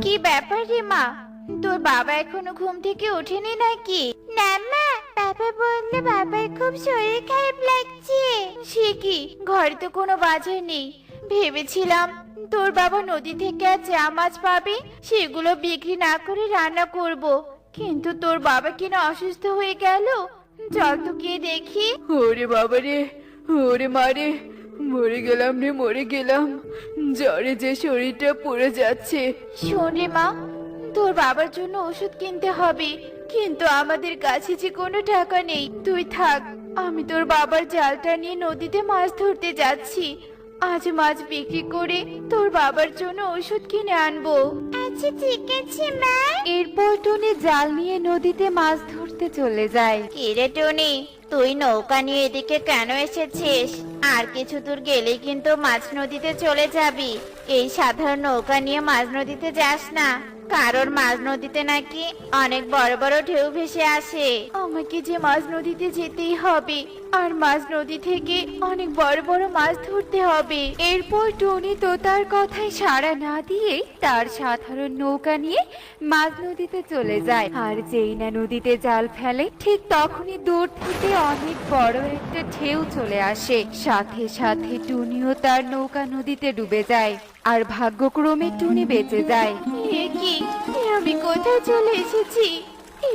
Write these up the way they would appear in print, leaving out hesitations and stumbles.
কি ব্যাপার রে মা? তোর বাবা এখনো ঘুম থেকে ওঠেনি নাকি? না মা, বাবা বললো বাবার খুব শরীর খারাপ লাগছে। সে কি, ঘরে তো কোনো বাজার নেই। ভেবেছিলাম তোর বাবা নদী থেকে আর যা মাছ পাবে সেগুলো বিক্রি না করে রান্না করব, কিন্তু তোর বাবা কিনা অসুস্থ হয়ে গেল। চল তো গিয়ে দেখি। ওরে বাবা রে, ওরে মারে, মরে গেলাম রে, মরে গেলাম। জ্বরে যে শরীরটা পুড়ে যাচ্ছে। শোন রে মা, তোর বাবার জন্য ওষুধ কিনতে হবে, কিন্তু আমাদের কাছে যে কোনো টাকা নেই। তুই থাক, আমি তোর বাবার জালটা নিয়ে নদীতে মাছ ধরতে যাচ্ছি। আজ মাছ বিক্রি করে তোর বাবার জন্য ওষুধ কিনে আনবো। আচ্ছা ঠিক আছে মা। এরপর টুনি জাল নিয়ে নদীতে মাছ ধরতে চলে যায়। কিরে টনি, তুই নৌকা নিয়ে এদিকে কেন এসেছিস? আর কিছু দূর গেলেই কিন্তু মাছ নদীতে চলে যাবি। এই সাধারণ নৌকা নিয়ে মাছ নদীতে যাস না, কারণ মাছ নদীতে নাকি অনেক বড় বড় ঢেউ ভেসে আসে। আমাকে যে মাছ নদীতে যেতেই হবে, আর মাছ নদী থেকে অনেক বড় বড় মাছ ধরতে হবে। এরপর টনি তো তার কথায় সাড়া না দিয়ে তার সাধারণ নৌকা নিয়ে মাঝ নদীতে চলে যায়। আর যেই না নদীতে জাল ফেলে, ঠিক তখনই দূর থেকে অনেক বড় একটা ঢেউ চলে আসে। সাথে সাথে টুনিও তার নৌকা নদীতে ডুবে যায়। আর ভাগ্যক্রমে টুনি বেঁচে যায়। এ কি, আমি কোথায় চলে এসেছি?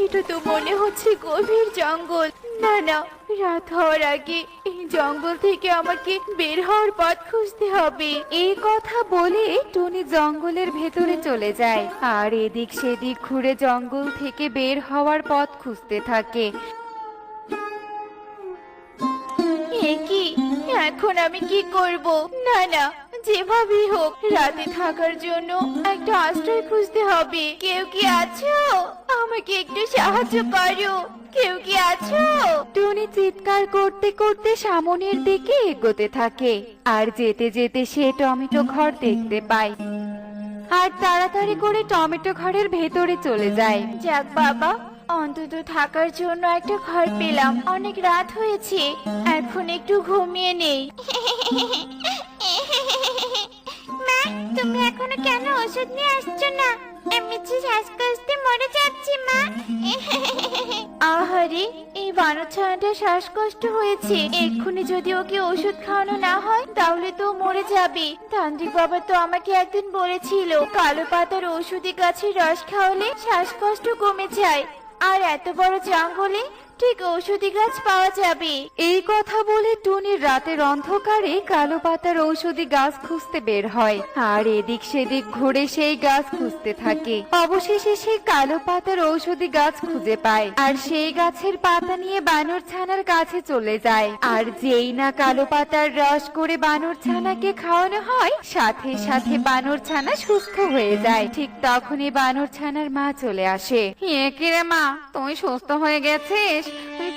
এটা তো মনে হচ্ছে গভীর জঙ্গল। না না, রাত হওয়ার আগে এই জঙ্গল থেকে আমাকে বের হওয়ার পথ খুঁজতে হবে। এই কথা বলে টুনি জঙ্গলের ভেতরে চলে যায় আর এদিক সেদিক ঘুরে জঙ্গল থেকে বের হওয়ার পথ খুঁজতে থাকে। এ কি, এখন আমি কি করব? না না, যেভাবেই হোক রাতে থাকার জন্য একটা আশ্রয় খুঁজতে হবে। কেউ কি আছো? আমাকে একটু সাহায্য করো। কেউ কি আছো? টুনি চিৎকার করতে করতে সামনের দিকে এগোতে থাকে। আর যেতে যেতে সে টমেটো ঘর দেখতে পায় আর তাড়াতাড়ি করে টমেটো ঘরের ভেতরে চলে যায়। যাক বাবা, অন্তত থাকার জন্য একটা ঘর পেলাম। অনেক রাত হয়েছে, এখন একটু ঘুমিয়ে নেই। মা, তুমি এখনো কেন ওষুধ নিয়ে আসছো না? আমি যে শ্বাসকষ্টে মরে যাচ্ছি মা। আহারে, এই বানর ছানাটা শ্বাসকষ্ট হয়েছে। এক্ষুনি যদি ওকে ওষুধ খাওয়ানো না হয় তাহলে তো ও মরে যাবে। তান্ত্রিক বাবা তো আমাকে একদিন বলেছিল কালো পাতার ঔষধি গাছের রস খাওয়ালে শ্বাসকষ্ট কমে যায়। আর এত বড় জঙ্গলে ঠিক ঔষধি গাছ পাওয়া যাবে। এই কথা বলে টুনির রাতের অন্ধকারে কালো পাতার ঔষধি গাছ খুঁজতে বের হয় আর এদিক সেদিক ঘুরে সেই গাছ খুঁজতে থাকে। অবশেষে সে কালো পাতার ঔষধি গাছ খুঁজে পায় আর সেই গাছের পাতা নিয়ে বানর ছানার কাছে চলে যায়। আর যেই না কালো পাতার রস করে বানর ছানাকে খাওয়ানো হয়, সাথে সাথে বানর ছানা সুস্থ হয়ে যায়। ঠিক তখনই বানর ছানার মা চলে আসে। কি রে মা, তুই সুস্থ হয়ে গেছিস?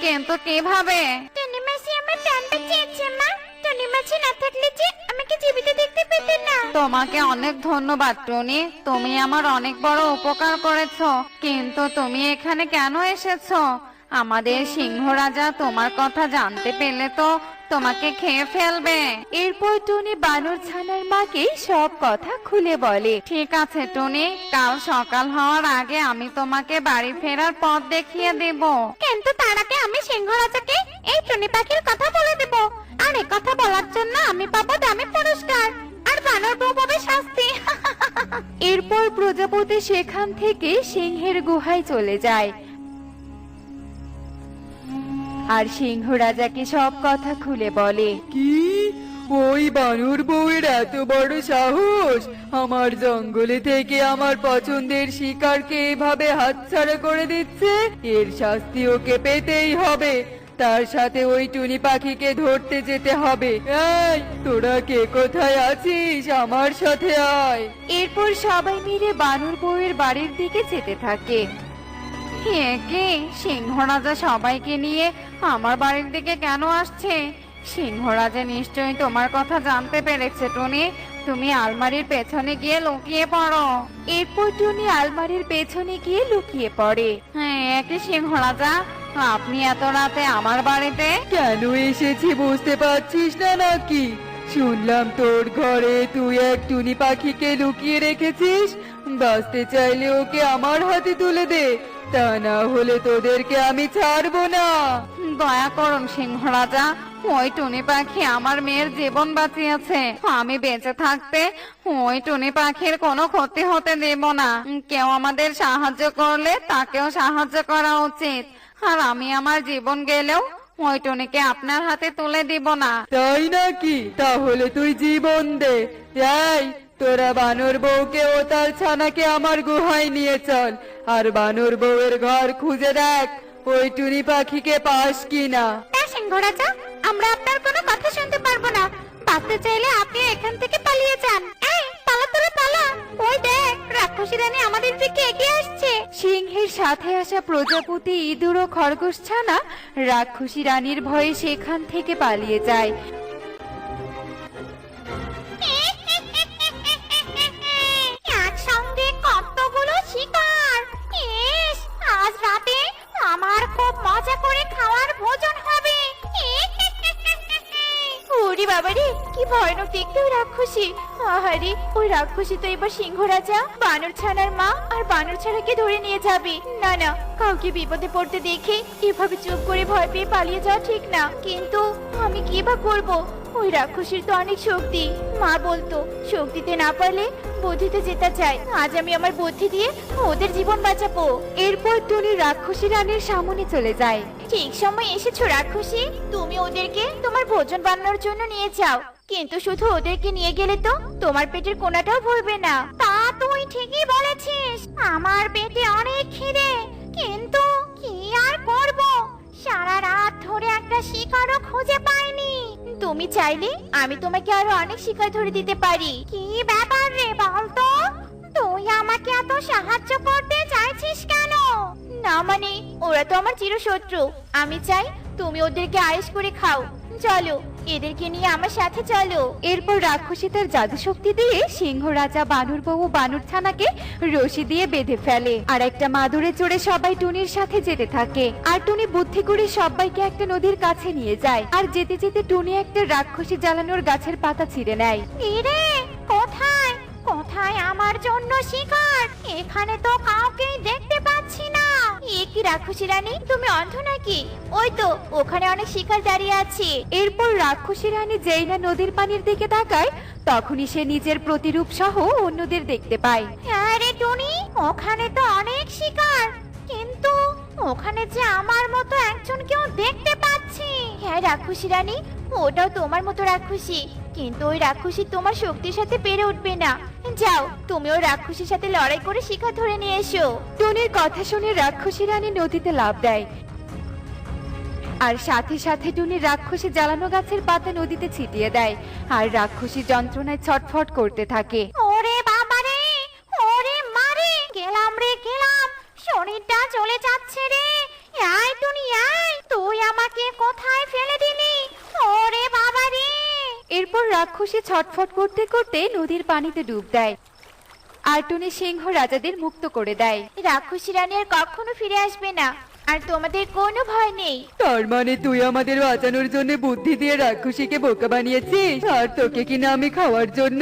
কিন্তু কিভাবে? টনি মাসি আমার প্রাণ বাঁচিয়েছে মা। টনি মাসি না থাকলে যে আমাকে জীবিত দেখতে পেতে না। তোমাকে অনেক ধন্যবাদ টনি, তুমি আমার অনেক বড় উপকার করেছো। কিন্তু তুমি এখানে কেন এসেছো? আমাদের সিংহ রাজা তোমার কথা জানতে পেলে তো তোমাকে খেয়ে ফেলবে। এরপর টনি বানর ছানার মাকে সব কথা খুলে বলে। ঠিক আছে টনি, কাল সকাল হওয়ার আগে আমি তোমাকে বাড়ি ফেরার পথ দেখিয়ে দেব। কিন্তু তার আগে আমি সিংহ রাজাকে এই টুনি পাখির কথা বলে দেব। আর এই কথা বলার জন্য আমি পাবো দামি পুরস্কার, আর বানর বউ পাবে শাস্তি। এরপর প্রজাপতি সেখান থেকে সিংহের গুহায় চলে যায় আর সিংহ রাজাকে সব কথা খুলে বলে। কি, ওই বানর বউয়ের এত বড় সাহস! আমার জঙ্গলে থেকে আমার পছন্দের শিকারকে এভাবে হাতছাড়া করে দিচ্ছে। এর শাস্তি ওকে পেতেই হবে। তার সাথে ওই টুনি পাখিকে ধরতে যেতে হবে। এই, তোরা কে কোথায় আছিস? আমার সাথে আয়। এরপর সবাই মিলে বানর বউয়ের বাড়ির দিকে যেতে থাকে। কি, সিংহ রাজা সবাইকে নিয়ে আমার বাড়ির দিকে কেন আসছে? সিংহ রাজা নিশ্চয়ই তোমার কথা জানতে পেরেছে টুনি। তুমি আলমারির পেছনে গিয়ে লুকিয়ে পড়ো। এরপর টুনি আলমারির পেছনে গিয়ে লুকিয়ে পড়ে। হ্যাঁ, কি সিংহ রাজা, আপনি এত রাতে আমার বাড়িতে? কেন এসেছি বুঝতে পারছিস না নাকি? শুনলাম তোর ঘরে তুই এক টুনি পাখিকে লুকিয়ে রেখেছিস। বাঁচতে চাইলে ওকে আমার হাতে তুলে দে, তা না হলে তোদেরকে আমি ছাড়বো না। দয়া করুন সিংহ রাজা, ওই টুনি পাখি আমার মেয়ের জীবন বাঁচিয়েছে। আমি বেঁচে থাকতে ওই টুনি পাখির কোনো ক্ষতি হতে দেব না। কেউ আমাদের সাহায্য করলে তাকেও সাহায্য করা উচিত। আর আমি আমার জীবন গেলেও ওই টুনিকে আপনার হাতে তুলে দিব না। তাই নাকি? তাহলে তুই জীবন দে। এই তোরা বানর বউকে ও তার ছানাকে আমার গুহায় নিয়ে চল, আর বানর বউয়ের ঘর খুঁজে দেখ ওই টুনি পাখিকে পাস কিনা। সিংহ রাজা, আমরা আপনার কোনো কথা শুনতে পারবো না। বাঁচতে চাইলে আপনি এখান থেকে পালিয়ে যান। এই পালা তোরা পালা, ওই দেখ রাক্ষসী রানী আমাদের দিকে এগিয়ে আসছে। সিংহের সাথে আসা প্রজাপতি, ইঁদুর ও খরগোশ ছানা রাক্ষসী রানীর ভয়ে সেখান থেকে পালিয়ে যায়। একসঙ্গে কতগুলো শিকার! ইস, আজ রাতে আমার খুব মজা করে খাওয়ার ভোজন হবে। ওরে বাবারে, কি ভয়ানক দেখতে ওই রাক্ষসী! আহারে, ওই রাক্ষসী তো এবার সিংহ রাজা, বানর ছানার মা আর বানর ছানাকে ধরে নিয়ে যাবে। না না, কাউকে বিপদে পড়তে দেখে এভাবে চুপ করে ভয় পেয়ে পালিয়ে যাওয়া ঠিক না। কিন্তু আমি কি বা করবো? ওই রাক্ষসীর তো অনেক শক্তি। মা বলতো শক্তিতে না পারলে বুদ্ধিতে জেতা যায়। আজ আমি আমার বুদ্ধি দিয়ে ওদের জীবন বাঁচাবো। এরপর টুনি রাক্ষসী রানীর সামনে চলে যায়। ঠিক সময় এসেছো রাক্ষসী, তুমি ওদেরকে তোমার ভোজন বানানোর জন্য নিয়ে যাও। কিন্তু শুধু ওদেরকে নিয়ে গেলে তো তোমার পেটের কোনাটাও ভরবে না। তা তুই ঠিকই বলেছিস, আমার পেটে অনেক খিদে, কিন্তু কি আর করব, সারা রাত ধরে একটা শিকারও খুঁজে পাইনি। তুমি চাইলে আমি তোমাকে আরো অনেক শিকার ধরে দিতে পারি। কি ব্যাপার রে বলতো, তুই আমাকে এত সাহায্য করতে চাইছিস কেন? না মানে, ওরা তো আমার চিরশত্রু। আমি চাই তুমি ওদেরকে আয়েশ করে খাও। চলো, এদেরকে নিয়ে আমার সাথে চলো। এরপর রাক্ষসী তার জাদু শক্তি দিয়ে সিংহ রাজা, বানর বউ ও বানর ছানাকে রশি দিয়ে বেঁধে ফেলে। আর একটা মাদুরে চড়ে সবাই টুনির সাথে যেতে থাকে। আর টুনি বুদ্ধি করে সবাইকে একটা নদীর কাছে নিয়ে যায়। আর যেতে যেতে টুনি একটা রাক্ষসী জ্বালানোর গাছের পাতা ছিঁড়ে নেয়। এরে, কোথায় কোথায় আমার জন্য শিকার? এখানে তো কাউকেই দেখতে পাচ্ছি না। এ কি রাক্ষসী রানী, তুমি অন্ধ নাকি? ওই তো ওখানে অনেক শিকার দাঁড়িয়ে আছে। এরপর রাক্ষসী রানী যেই না নদীর পানির দিকে তাকায়, তখনই সে নিজের প্রতিরূপ সহ অন্যদের দেখতে পায়। আরে টুনি, ওখানে তো অনেক শিকার, কিন্তু ওখানে যে আমার মতো একজনকেও দেখতে পাচ্ছি। হ্যাঁ রাক্ষসী রানী, ওটাও তোমার মতো রাক্ষসী, কিন্তু ওই রাক্ষসী তোমার শক্তির সাথে পেরে উঠবে না। যাও, তুমি ওই রাক্ষসীর সাথে লড়াই করে শিকার ধরে নিয়ে এসো। টুনির কথা শুনে রাক্ষসী রানী নদীতে লাফ দেয়। আর সাথে সাথে টুনি রাক্ষসী জ্বালানো গাছের পাতা নদীতে ছিটিয়ে দেয়। আর রাক্ষসী যন্ত্রণায় ছটফট করতে থাকে। ওরে বাবা রে, ওরে মারে, গেলাম রে গেলাম, শরীরটা চলে যাচ্ছে রে। আয় টুনি আয়, তুই আমাকে কোথায় ফেলে দিলি? ওরে বাবা রে! এরপর রাক্ষসী ছটফট করতে করতে নদীর পানিতে ডুব দেয়। আর টুনি সিংহ রাজাদের মুক্ত করে দেয়। রাক্ষসী রানী আর কখনো ফিরে আসবে না, আর তোমাদের কোনো ভয় নেই। তার মানে তুই আমাদের বাঁচানোর জন্য বুদ্ধি দিয়ে রাক্ষসীকে বোকা বানিয়েছিস, আর তোকে কিনা আমি খাওয়ার জন্য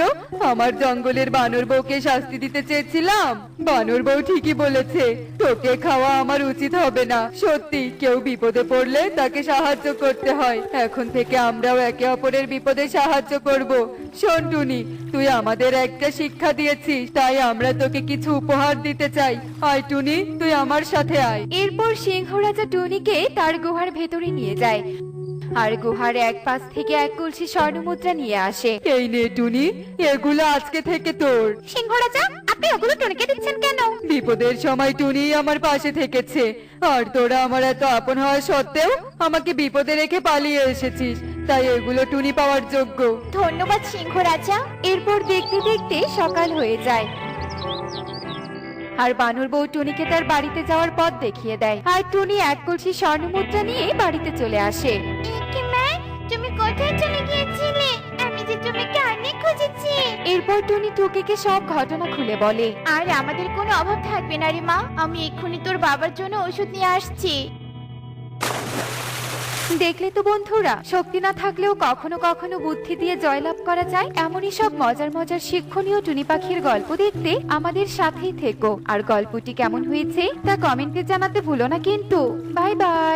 আমার জঙ্গলের বানর বউকে শাস্তি দিতে চেয়েছিলাম। বানর বউ ঠিকই বলেছে, তোকে খাওয়া আমার উচিত হবে না। সত্যি, কেউ বিপদে পড়লে তাকে সাহায্য করতে হয়। এখন থেকে আমরাও একে অপরের বিপদে সাহায্য করব। শোন টুনি, তুই আমাদের একটা শিক্ষা দিয়েছিস, তাই আমরা তোকে কিছু উপহার দিতে চাই। আয় টুনি, তুই আমার সাথে আয়। এরপর সিংহ রাজা টুনিকে তার গুহার ভেতরে নিয়ে যায়। আর গুহার এক পাশ থেকে এক কলসি স্বর্ণমুদ্রা নিয়ে আসে। এই নে টুনি, এগুলো আজকে থেকে তোর। সিংহ রাজা, আপনি ওগুলো টুনিকে দিচ্ছেন কেন? বিপদের সময় টুনি আমার পাশে থেকেছে, আর তোরা আমার এত আপন হওয়া সত্ত্বেও আমাকে বিপদে রেখে পালিয়ে এসেছিস, তাই এগুলো টুনি পাওয়ার যোগ্য। ধন্যবাদ সিংহ রাজা। এরপর দেখতে দেখতে সকাল হয়ে যায়। আর বানর বউ টুনিকে তার বাড়িতে যাওয়ার পথ দেখিয়ে দেয়। আর টুনি এক কলসি স্বর্ণমুদ্রা নিয়ে বাড়িতে চলে আসে। কি মা, তুমি কোথায় চলে গিয়েছিলে? আমি যে তোমাকে অনেক খুঁজেছি। এরপর টুনি টুকিকে সব ঘটনা খুলে বলে। আর আমাদের কোনো অভাব থাকবে না রে মা। আমি এক্ষুনি তোর বাবার জন্য ওষুধ নিয়ে আসছি। দেখলে তো বন্ধুরা, শক্তি না থাকলেও কখনো কখনো বুদ্ধি দিয়ে জয়লাভ করা যায়। এমনই সব মজার মজার শিক্ষণীয় টুনি পাখির গল্প দেখতে আমাদের সাথেই থেকো। আর গল্পটি কেমন হয়েছে তা কমেন্টে জানাতে ভুলো না কিন্তু। Bye bye.